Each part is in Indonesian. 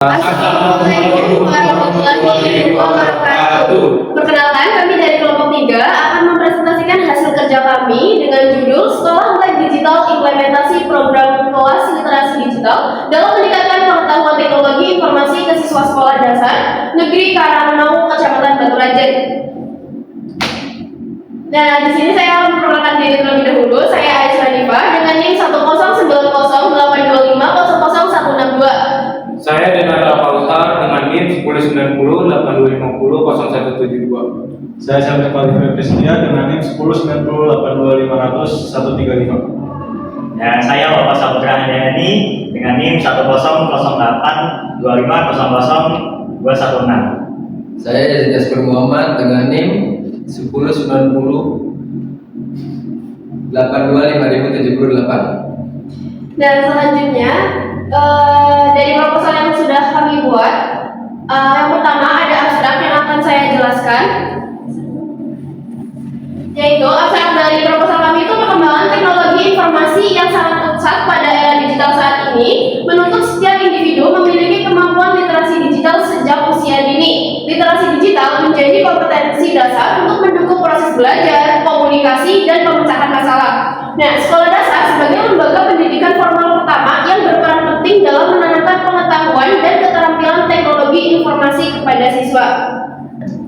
Assalamualaikum warahmatullahi wabarakatuh. Perkenalkan, kami dari kelompok 3 akan mempresentasikan hasil kerja kami dengan judul Sekolah Melek Digital Implementasi Program Kelas Literasi Digital dalam meningkatkan pengetahuan teknologi informasi ke siswa sekolah dasar Negeri Karangmangu, Kecamatan Baturajen. Nah, di sini saya memperkenalkan diri terlebih dahulu. Saya Aisyah Diva dengan NIM 10908200162. Saya Denara Pausar dengan NIM 109082500172. Saya Syamil Khalifah Pristia dengan NIM 109080500135. Dan saya Bapak Saputra Handayani dengan NIM 100820002116. Saya Yazid Yaskur Muhammad dengan NIM 1090825078. Dan selanjutnya dari proposal yang sudah kami buat, yang pertama ada abstrak yang akan saya jelaskan, yaitu abstrak dari proposal kami itu perkembangan teknologi informasi yang sangat pesat pada era digital saat ini menuntut setiap individu memiliki kemampuan literasi digital sejak usia dini. Literasi digital menjadi kompetensi dasar untuk mendukung proses belajar, komunikasi, dan pemecahan masalah. Nah, sekolah dasar sebagai lembaga pendidikan formal pertama yang berperan penting dalam menanamkan pengetahuan dan keterampilan teknologi informasi kepada siswa.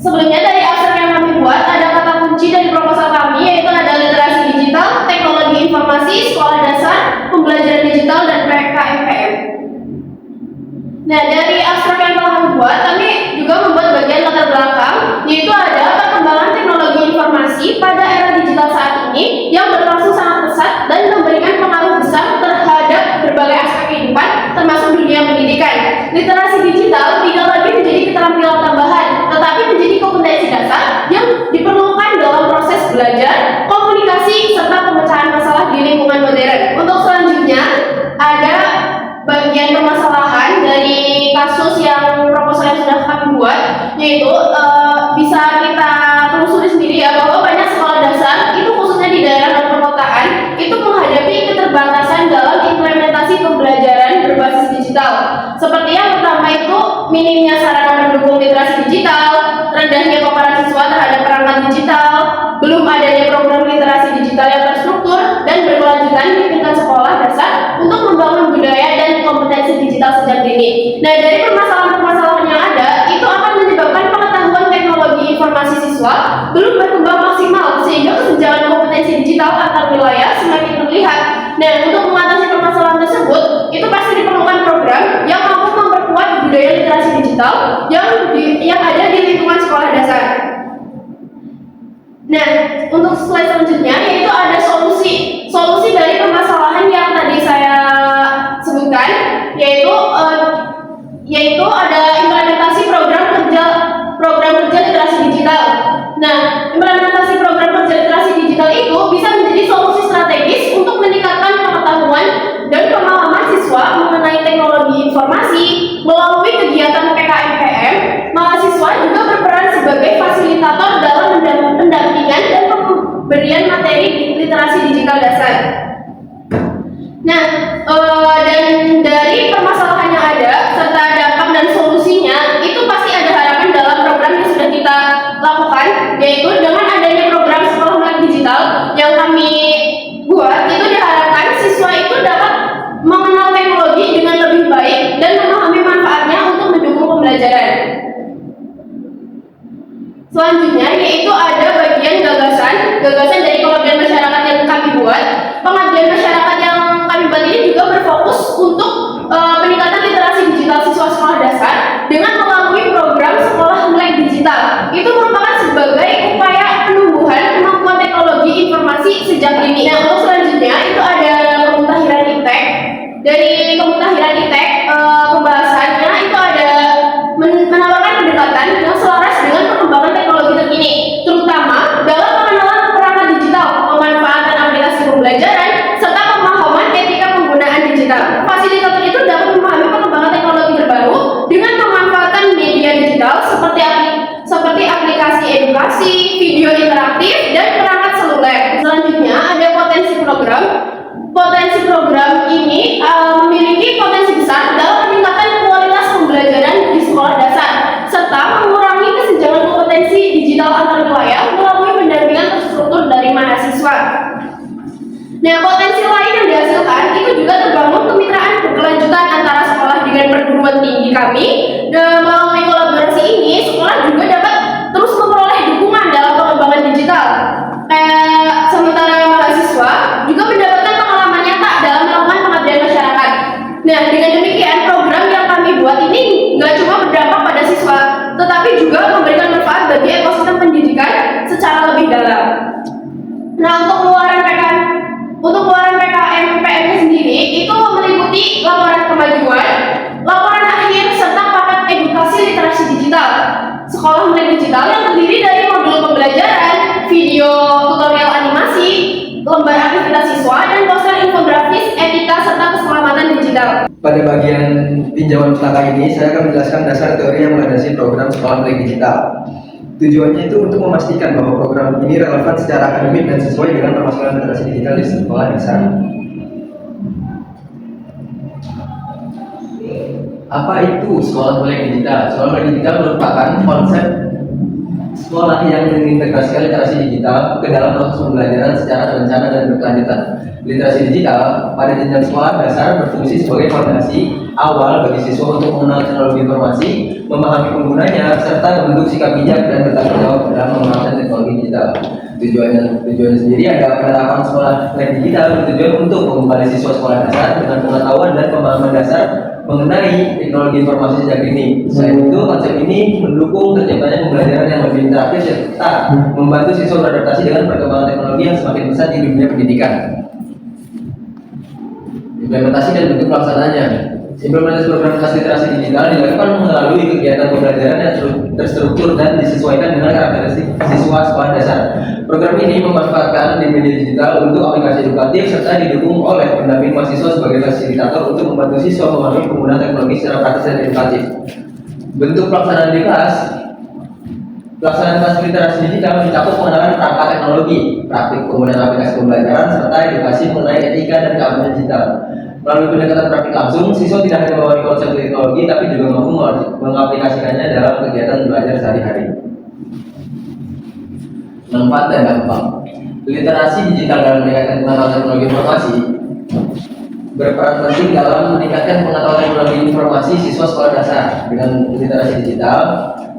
Sebelumnya dari abstrak yang kami buat ada kata kunci dari proposal kami, yaitu ada literasi digital, teknologi informasi, sekolah dasar, pembelajaran digital, dan PKMPM. Nah, dari abstrak yang telah kami buat, kami juga membuat bagian latar belakang, yaitu ada perkembangan teknologi informasi pada era digital saat ini yang berlangsung sangat pesat dan memberikan pengaruh besar terhadap berbagai aspek kehidupan, termasuk dunia pendidikan. Literasi digital tidak lagi menjadi keterampilan tambahan, tetapi menjadi kompetensi dasar yang diperlukan dalam proses belajar, komunikasi, serta pemecahan masalah di lingkungan modern. Untuk selanjutnya, ada bagian permasalahan dari kasus yang proposal yang sudah kami buat, yaitu bisa kita telusuri sendiri ya, bahwa banyak sekolah dasar itu khususnya di daerah dan perkotaan itu menghadapi keterbatasan dalam implementasi pembelajaran berbasis digital. Seperti yang pertama itu minimnya sarana pendukung literasi digital, rendahnya paparan siswa terhadap perangkat digital, belum adanya program literasi digital yang terstruktur dan berkelanjutan di tingkat sekolah dasar untuk membangun budaya dan kompetensi digital sejak dini. Nah, dari permasalahan-permasalahan yang ada, itu akan menyebabkan pengetahuan teknologi informasi siswa belum berkembang maksimal, sehingga kesenjangan kompetensi digital antar wilayah semakin terlihat. Nah, untuk mengatasi permasalahan tersebut, itu pasti diperlukan program yang mampu memperkuat budaya literasi digital yang ada di lingkungan sekolah dasar. Nah, untuk slide selanjutnya yaitu ada solusi dari permasalahan yang tadi saya sebutkan, yaitu ada implementasi program kerja literasi digital. Nah, implementasi program kerja literasi digital itu bisa menjadi solusi strategis untuk meningkatkan pengetahuan dan pemahaman siswa mengenai teknologi informasi. Melalui kegiatan PKMPM, mahasiswa juga berperan sebagai fasilitator dalam pendampingan dan pemberian materi literasi digital dasar. Nah, dan dari permasalahan yang ada serta dampak dan solusinya itu pasti ada harapan dalam program yang sudah kita lakukan, yaitu dengan adanya program sekolah melek digital yang kami buat, itu diharapkan siswa itu dapat mengenal teknologi dengan lebih baik dan memahami manfaatnya untuk mendukung pembelajaran. Selanjutnya yaitu ada bagian gagasan dari pengabdian masyarakat yang kami buat. Pengabdian masyarakat yang kami buat ini juga berfokus untuk peningkatan literasi digital siswa sekolah dasar dengan melalui program sekolah melek digital. Itu merupakan sebagai upaya penumbuhan kemampuan teknologi informasi sejak dini. Nah, untuk selanjutnya itu ada pemutahiran iptek. Dari pemutahiran iptek, pembahasannya itu ada menawarkan pendekatan yang selaras dengan perkembangan teknologi terkini, terutama dalam pengenalan perangkat digital, pemanfaatan aplikasi pembelajaran, serta pemahaman etika penggunaan digital. Fasilitas perguruan tinggi kami. Dan melalui kolaborasi ini, sekolah juga dapat terus memperoleh dukungan dalam pengembangan digital. Kayak sementara mahasiswa juga mendapatkan pengalaman nyata dalam melakukan pengabdian masyarakat. Nah, dengan demikian program yang kami buat ini nggak cuma berdampak pada siswa, tetapi juga memberikan manfaat bagi ekosistem pendidikan secara lebih dalam. Nah, untuk keluaran PKM PMK sendiri itu meliputi laporan kemajuan, laporan akhir, serta paket edukasi literasi digital. Sekolah Melek Digital yang terdiri dari modul pembelajaran, video tutorial animasi, lembar aktivitas siswa, dan poster infografis, etika, serta keselamatan digital. Pada bagian pinjaman pustaka ini, saya akan menjelaskan dasar teori yang melandasi program Sekolah Melek Digital. Tujuannya itu untuk memastikan bahwa program ini relevan secara akademik dan sesuai dengan permasalahan literasi digital di sekolah dasar. Apa itu Sekolah Melek Digital? Sekolah Melek Digital merupakan konsep sekolah yang mengintegrasikan literasi digital ke dalam proses pembelajaran secara terencana dan berkelanjutan. Literasi digital pada jenjang sekolah dasar berfungsi sebagai fondasi awal bagi siswa untuk mengenal teknologi informasi, memahami penggunanya, serta membentuk sikap bijak dan bertanggung jawab dalam menggunakan teknologi digital. Tujuan sendiri adalah penerapan sekolah Melek Digital bertujuan untuk membekali siswa sekolah dasar dengan pengetahuan dan pemahaman dasar mengenai teknologi informasi sejak dini. Selain itu, konsep ini mendukung terciptanya pembelajaran yang lebih interaktif serta membantu siswa beradaptasi dengan perkembangan teknologi yang semakin pesat di dunia pendidikan. Implementasi dan bentuk pelaksanaannya. Implementasi program literasi digital dilakukan melalui kegiatan pembelajaran yang terstruktur dan disesuaikan dengan karakteristik siswa sekolah dasar. Program ini memanfaatkan di media digital untuk aplikasi edukatif serta didukung oleh pendamping mahasiswa sebagai fasilitator untuk membantu siswa memahami penggunaan teknologi secara praktis dan edukatif. Bentuk pelaksanaan di kelas. Pelaksanaan kelas literasi digital mencakup pengenalan perangkat teknologi, praktik penggunaan aplikasi pembelajaran, serta edukasi mengenai etika dan keamanan digital. Melalui pendekatan praktik langsung, siswa tidak hanya memahami konsep teknologi, tapi juga mampu mengaplikasikannya dalam kegiatan belajar sehari-hari. Manfaat dan dampak. Literasi digital dalam meningkatkan pengetahuan teknologi informasi berperan penting dalam meningkatkan pengetahuan teknologi informasi siswa sekolah dasar. Dengan literasi digital,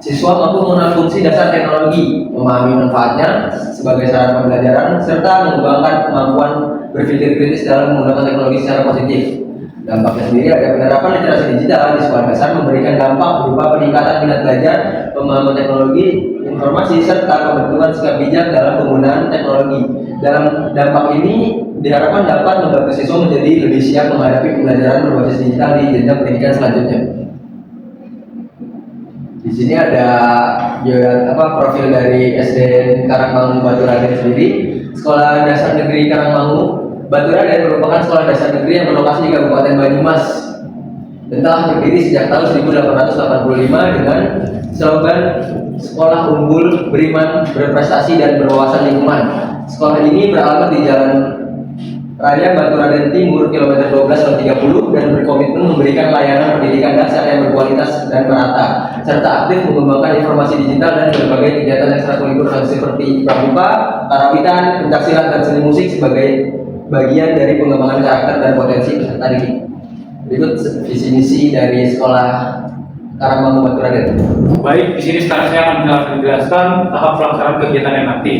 siswa mampu mengenal fungsi dasar teknologi, memahami manfaatnya sebagai sarana pembelajaran, serta mengembangkan kemampuan berpikir kritis dalam menggunakan teknologi secara positif. Dampaknya sendiri ada penerapan literasi digital di sekolah dasar memberikan dampak berupa peningkatan minat belajar, pemahaman teknologi informasi, serta pembentukan sikap bijak dalam penggunaan teknologi. Dalam dampak ini diharapkan dapat membantu siswa menjadi lebih siap menghadapi pembelajaran berbasis digital di jenjang pendidikan selanjutnya. Di sini ada profil dari SD Karangmangu Baturaden sendiri. Sekolah Dasar Negeri Karangmangu Baturaden merupakan sekolah dasar negeri yang berlokasi di Kabupaten Banyumas dan telah berdiri sejak tahun 1885 dengan slogan Sekolah Unggul, Beriman, Berprestasi, dan Berwawasan Lingkungan. Sekolah ini beralamat di Jalan Raya Baturaden Timur, kilometer 12/30, dan berkomitmen memberikan layanan pendidikan dasar yang berkualitas dan merata, serta aktif mengembangkan informasi digital dan berbagai kegiatan ekstrakurikuler seperti pramuka, karawitan, pencaksilat, dan seni musik sebagai bagian dari pengembangan karakter dan potensi peserta didik. Berikut visi misi dari Sekolah Karangmangu Baturaden. Baik, di sini sekarang saya akan menjelaskan tahap pelaksanaan kegiatannya nanti.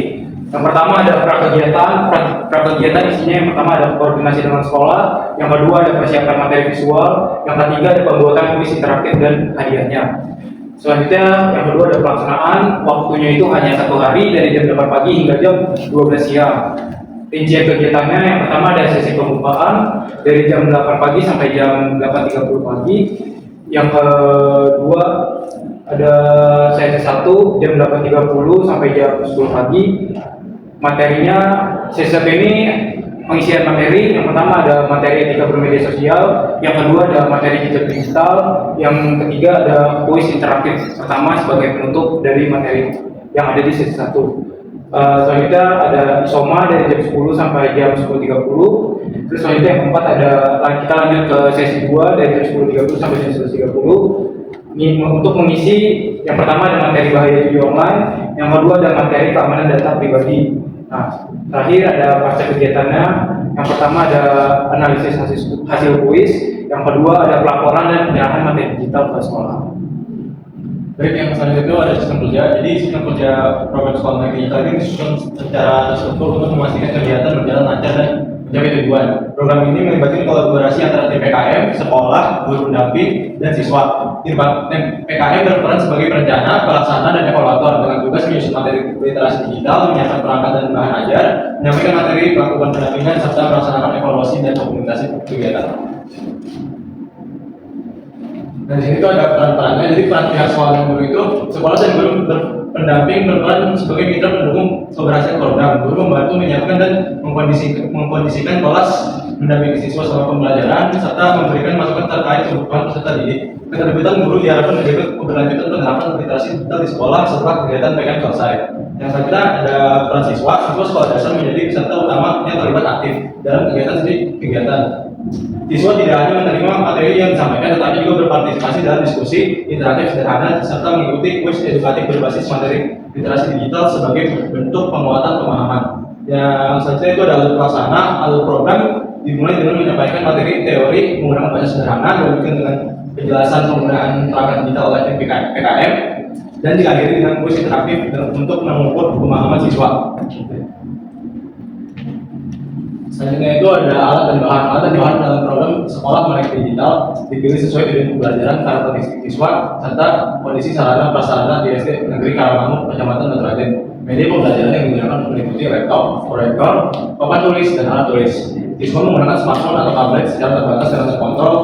Yang pertama ada prakegiatan isinya yang pertama ada koordinasi dengan sekolah, yang kedua ada persiapan materi visual, yang ketiga ada pembuatan kuis interaktif dan hadiahnya. Selanjutnya yang kedua ada pelaksanaan, waktunya itu hanya 1 hari dari jam 8 pagi hingga jam 12 siang. Rincian kegiatannya yang pertama ada sesi pembukaan dari jam 8 pagi sampai jam 8.30 pagi. Yang kedua ada sesi 1 jam 8.30 sampai jam 10 pagi. Materinya sesi 1 ini pengisian materi. Yang pertama ada materi etika bermedia sosial, yang kedua ada materi jejak digital, yang ketiga ada kuis interaktif pertama sebagai penutup dari materi yang ada di sesi 1. Selanjutnya ada soma dari jam 10 sampai jam 10.30. Terus selanjutnya yang keempat kita lanjut ke sesi 2 dari jam 10.30 sampai jam 11.30. Ini untuk mengisi yang pertama ada materi bahaya judi online, yang kedua ada materi keamanan data pribadi. Nah, terakhir ada pasca kegiatannya. Yang pertama ada analisis hasil kuis, yang Yang kedua ada pelaporan dan penyerahan materi digital ke sekolah. Baik, yang selanjutnya itu ada sistem kerja. Jadi sistem kerja program sekolah negeri digital ini disusun secara terstruktur untuk memastikan kegiatan berjalan lancar dan mencapai tujuan. Program ini melibatkan kolaborasi antara tim PKM, sekolah, guru pendamping, dan siswa. Tim PKM berperan sebagai perencana, pelaksana, dan evaluator dengan tugas menyusun materi literasi digital, menyiapkan perangkat dan bahan ajar, menyampaikan materi, melakukan pendampingan, serta melaksanakan evaluasi dan dokumentasi kegiatan. Dan di sini itu ada peran-perannya. Jadi peran pihak sekolah dan guru itu, sekolah dan guru pendamping berperan sebagai mitra pendukung keberhasilan program. Guru membantu menyiapkan dan mengkondisikan kelas, mendampingi siswa selama pembelajaran, serta memberikan masukan terkait kebutuhan peserta didik. Keterlibatan guru diharapkan menjaga keberlanjutan penerapan literasi digital di sekolah setelah kegiatan PKM selesai. Yang selanjutnya ada peran siswa. Siswa sekolah dasar menjadi peserta utama yang terlibat aktif dalam kegiatan. Siswa tidak hanya menerima materi yang disampaikan, tetapi juga berpartisipasi dalam diskusi interaktif sederhana serta mengikuti kuis edukatif berbasis materi literasi digital sebagai bentuk penguatan pemahaman. Yang selanjutnya itu ada alur pelaksana. Alur program dimulai dengan menyampaikan materi teori menggunakan bahasa sederhana, dilanjutkan dengan penjelasan penggunaan perangkat digital oleh tim PKM, dan diakhiri dengan kuis interaktif untuk mengukur pemahaman siswa. Selanjutnya itu ada alat dan bahan dalam program sekolah melek digital dipilih sesuai dengan pembelajaran karakteristik siswa serta kondisi sarana prasarana di SD Negeri Karangmangu, Kecamatan Baturaden. Media pembelajaran yang digunakan meliputi laptop, proyektor, papan tulis, dan alat tulis. Siswa menggunakan smartphone atau tablet secara terbatas dan terkontrol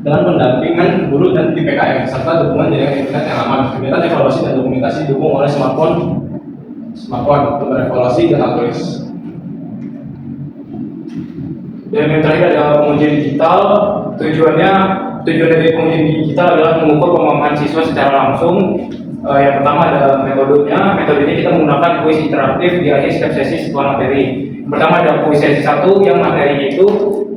dengan pendampingan guru dan tim PKM serta dukungan jaringan internet yang aman. Kegiatan evaluasi dan dokumentasi didukung oleh smartphone untuk evaluasi dan alat tulis. Dan yang terakhir ada pengujian digital. Tujuan dari pengujian digital adalah mengukur pemahaman siswa secara langsung. Yang pertama ada metodenya. Metodenya kita menggunakan kuis interaktif di akhir setiap sesi setelah materi. Pertama ada kuis sesi 1 yang materinya itu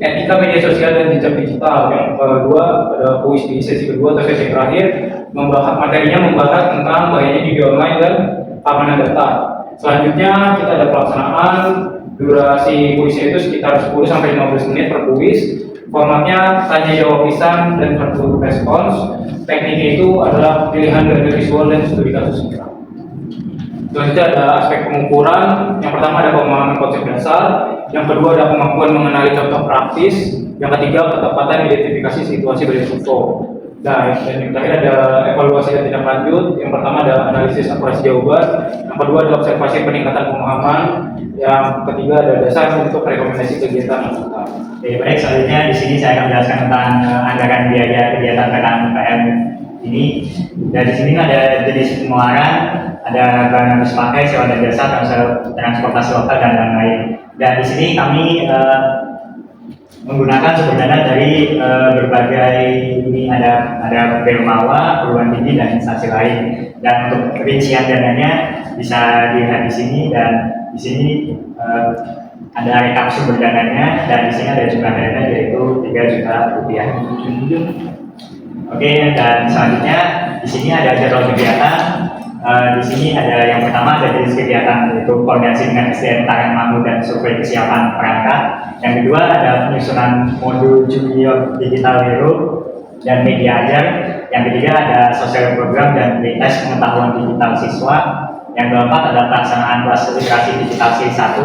etika media sosial dan jejak digital. Yang kedua ada kuis di sesi kedua atau sesi terakhir materinya membahas tentang bahayanya judi online dan keamanan data. Selanjutnya kita ada pelaksanaan. Durasi kuisnya itu sekitar 10-15 menit per kuis. Formatnya tanya jawab lisan dan kartu respons. Tekniknya itu adalah pilihan dari visual dan studi kasus nyata. Selanjutnya ada aspek pengukuran. Yang pertama ada pemahaman konsep dasar. Yang kedua ada kemampuan mengenali contoh praktis. Yang ketiga ketepatan identifikasi situasi berisiko. Nah, dan yang terakhir ada evaluasi dan tindak lanjut. Yang pertama ada analisis akurasi jawaban. Yang kedua ada observasi peningkatan pemahaman. Yang ketiga ada dasar untuk rekomendasi kegiatan anggota. Oke, baik, selanjutnya di sini saya akan menjelaskan tentang anggaran biaya kegiatan PKM ini. Dan di sini ada jenis pengeluaran, ada barang habis pakai, sewa dan jasa, transportasi lokal dan lain-lain. Dan di sini kami menggunakan sumber dana dari berbagai ini ada Bermawa, perguruan tinggi dan instansi lain. Dan untuk rincian dananya bisa dilihat di sini, dan di sini ada rekap sumber dananya, dan di sini ada jumlah dana yaitu 3 juta rupiah. Oke, dan selanjutnya di sini ada jadwal kegiatan. Di sini ada yang pertama ada jenis kegiatan yaitu koordinasi dengan SDN Karangmangu dan survei kesiapan perangkat. Yang kedua ada penyusunan modul junior digital hero dan media ajar. Yang ketiga ada sosial program dan tes pengetahuan digital siswa. Yang keempat ada pelaksanaan kelas literasi digital C1,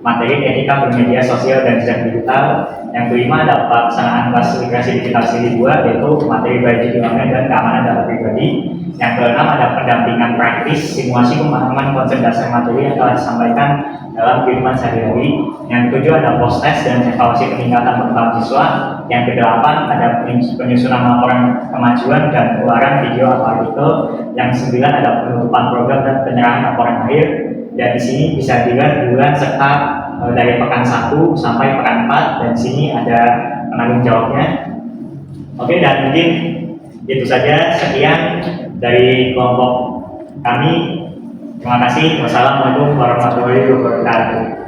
materi etika bermedia sosial dan jejak digital. Yang kelima ada pelaksanaan kelas literasi digital C2 yaitu materi biometri online dan keamanan data pribadi. Yang keenam ada pendampingan praktis, simulasi pemahaman konsep dasar materi yang telah disampaikan dalam kehidupan sehari-hari. Yang ketujuh ada post test dan evaluasi peningkatan pengetahuan siswa. Yang kedelapan ada penyusunan laporan kemajuan dan keluaran video atau artikel. Yang sembilan ada penutupan program dan penyerahan laporan akhir. Dan di sini bisa dilihat bulan serta dari pekan 1 sampai pekan 4, dan di sini ada penanggung jawabnya. Oke, dan mungkin itu saja, sekian dari kelompok kami. Terima kasih. Wassalamualaikum warahmatullahi wabarakatuh.